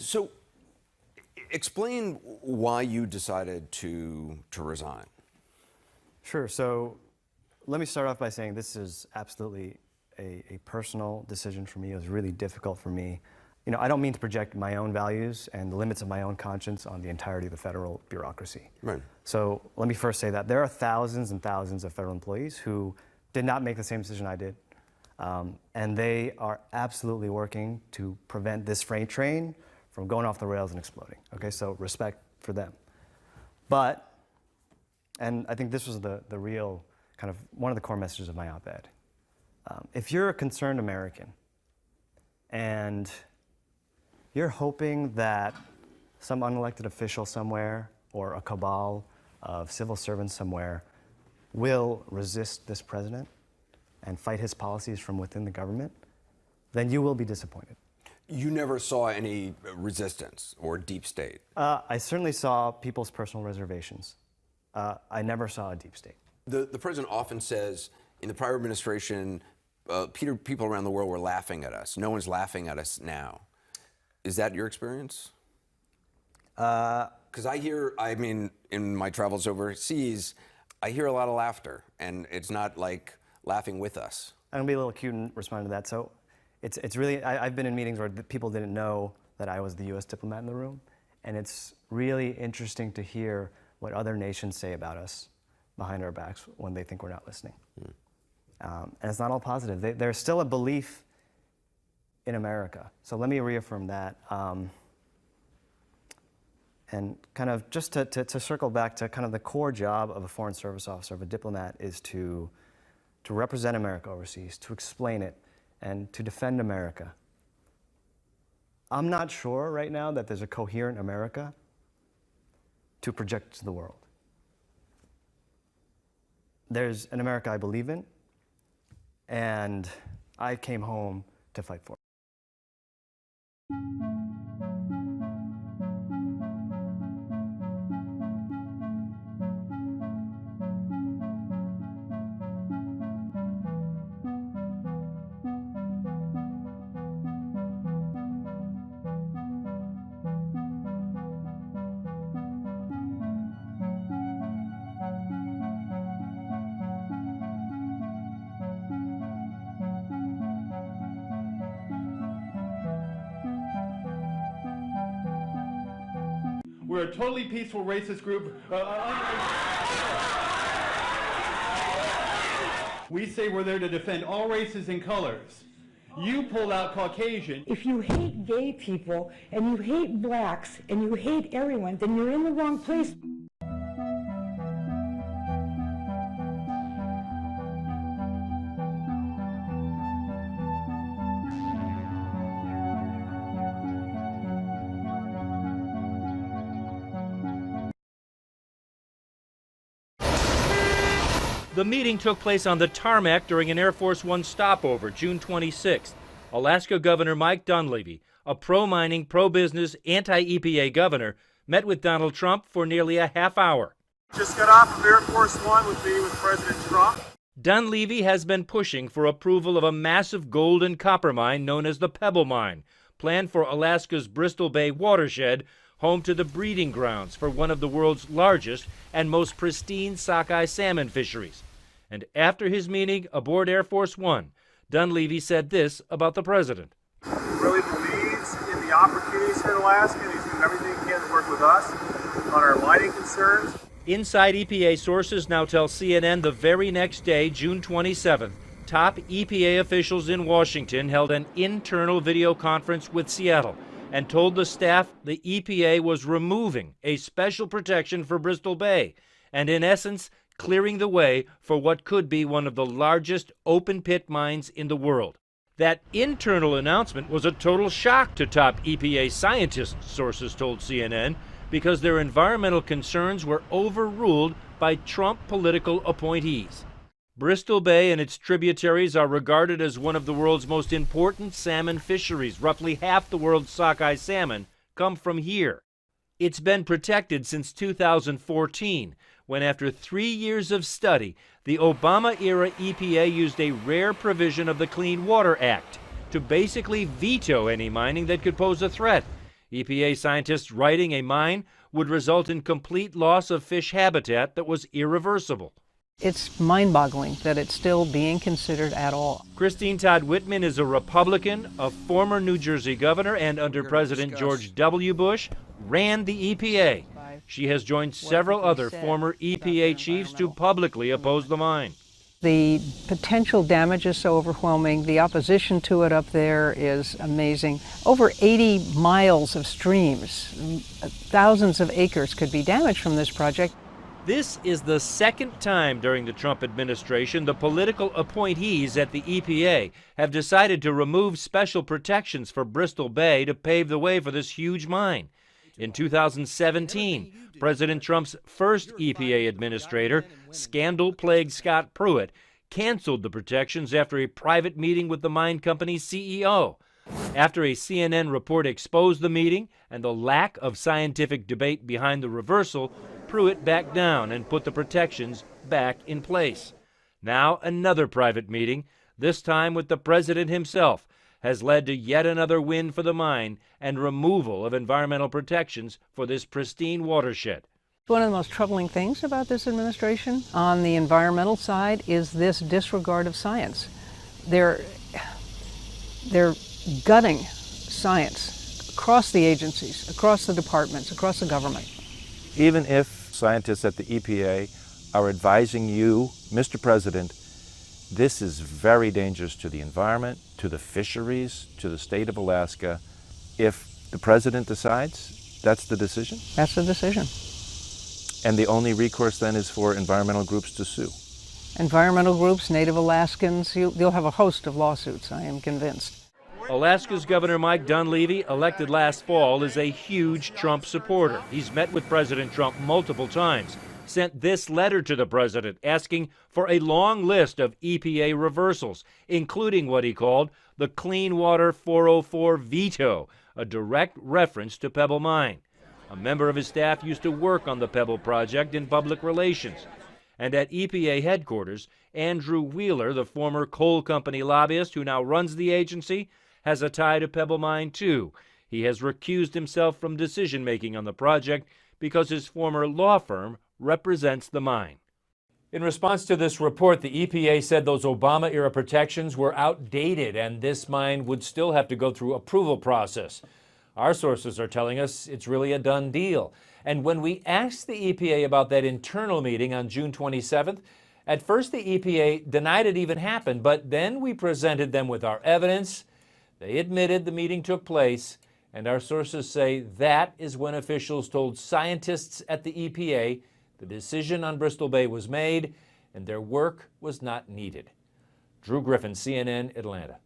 So, explain why you decided to resign. Sure. So let me start off by saying this is absolutely a personal decision for me. It was really difficult for me. You know, I don't mean to project my own values and the limits of my own conscience on the entirety of the federal bureaucracy. Right. So let me first say that there are thousands and thousands of federal employees who did not make the same decision I did. And they are absolutely working to prevent this freight train from going off the rails and exploding. Okay, so respect for them. But, and I think this was the real kind of one of the core messages of my op-ed. If you're a concerned American and you're hoping that some unelected official somewhere or a cabal of civil servants somewhere will resist this president and fight his policies from within the government, then you will be disappointed. You never saw any resistance or deep state? I certainly saw people's personal reservations. I never saw a deep state. The president often says in the prior administration, people around the world were laughing at us. No one's laughing at us now. Is that your experience? Because I mean, in my travels overseas, I hear a lot of laughter, and it's not like laughing with us. I'm gonna be a little cute and respond to that. So it's really, I've been in meetings where people didn't know that I was the US diplomat in the room, and it's really interesting to hear what other nations say about us behind our backs when they think we're not listening. And it's not all positive. There's still a belief in America. So let me reaffirm that. And kind of just to circle back to kind of the core job of a foreign service officer, of a diplomat, is to represent America overseas, to explain it, and to defend America. I'm not sure right now that there's a coherent America to project to the world. There's an America I believe in, and I came home to fight for it. We're a totally peaceful racist group. We say we're there to defend all races and colors. You pulled out Caucasian. If you hate gay people and you hate blacks and you hate everyone, then you're in the wrong place. The meeting took place on the tarmac during an Air Force One stopover, June 26th. Alaska Governor Mike Dunleavy, a pro-mining, pro-business, anti-EPA governor, met with Donald Trump for nearly a half hour. Just got off of Air Force One with President Trump. Dunleavy has been pushing for approval of a massive gold and copper mine known as the Pebble Mine, planned for Alaska's Bristol Bay watershed, home to the breeding grounds for one of the world's largest and most pristine sockeye salmon fisheries. And after his meeting aboard Air Force One, Dunleavy said this about the president. He really believes in the opportunities for Alaska, and he's doing everything he can to work with us on our mining concerns. Inside EPA sources now tell CNN the very next day, June 27th, top EPA officials in Washington held an internal video conference with Seattle and told the staff the EPA was removing a special protection for Bristol Bay and, in essence, clearing the way for what could be one of the largest open-pit mines in the world. That internal announcement was a total shock to top EPA scientists, sources told CNN, because their environmental concerns were overruled by Trump political appointees. Bristol Bay and its tributaries are regarded as one of the world's most important salmon fisheries. Roughly half the world's sockeye salmon come from here. It's been protected since 2014, when after 3 years of study, the Obama-era EPA used a rare provision of the Clean Water Act to basically veto any mining that could pose a threat, EPA scientists writing a mine would result in complete loss of fish habitat that was irreversible. It's mind-boggling that it's still being considered at all. Christine Todd Whitman is a Republican, a former New Jersey governor, and under President George W. Bush, ran the EPA. She has joined several other former EPA chiefs to publicly oppose the mine. The potential damage is so overwhelming. The opposition to it up there is amazing. Over 80 miles of streams, thousands of acres could be damaged from this project. This is the second time during the Trump administration the political appointees at the EPA have decided to remove special protections for Bristol Bay to pave the way for this huge mine. In 2017, President Trump's first EPA administrator, scandal-plagued Scott Pruitt, canceled the protections after a private meeting with the mine company's CEO. After a CNN report exposed the meeting and the lack of scientific debate behind the reversal, Pruitt backed down and put the protections back in place. Now another private meeting, this time with the president himself, has led to yet another win for the mine and removal of environmental protections for this pristine watershed. One of the most troubling things about this administration on the environmental side is this disregard of science. They're gutting science across the agencies, across the departments, across the government. Even if scientists at the EPA are advising you, Mr. President, this is very dangerous to the environment, to the fisheries, to the state of Alaska. If the president decides, that's the decision? That's the decision. And the only recourse then is for environmental groups to sue? Environmental groups, Native Alaskans, you'll have a host of lawsuits, I am convinced. Alaska's Governor Mike Dunleavy, elected last fall, is a huge Trump supporter. He's met with President Trump multiple times, sent this letter to the president asking for a long list of EPA reversals, including what he called the Clean Water 404 veto, a direct reference to Pebble Mine. A member of his staff used to work on the Pebble project in public relations. And at EPA headquarters, Andrew Wheeler, the former coal company lobbyist who now runs the agency, has a tie to Pebble Mine, too. He has recused himself from decision-making on the project because his former law firm represents the mine. In response to this report, the EPA said those Obama-era protections were outdated and this mine would still have to go through approval process. Our sources are telling us it's really a done deal. And when we asked the EPA about that internal meeting on June 27th, at first the EPA denied it even happened, but then we presented them with our evidence. They admitted the meeting took place, and our sources say that is when officials told scientists at the EPA the decision on Bristol Bay was made and their work was not needed. Drew Griffin, CNN, Atlanta.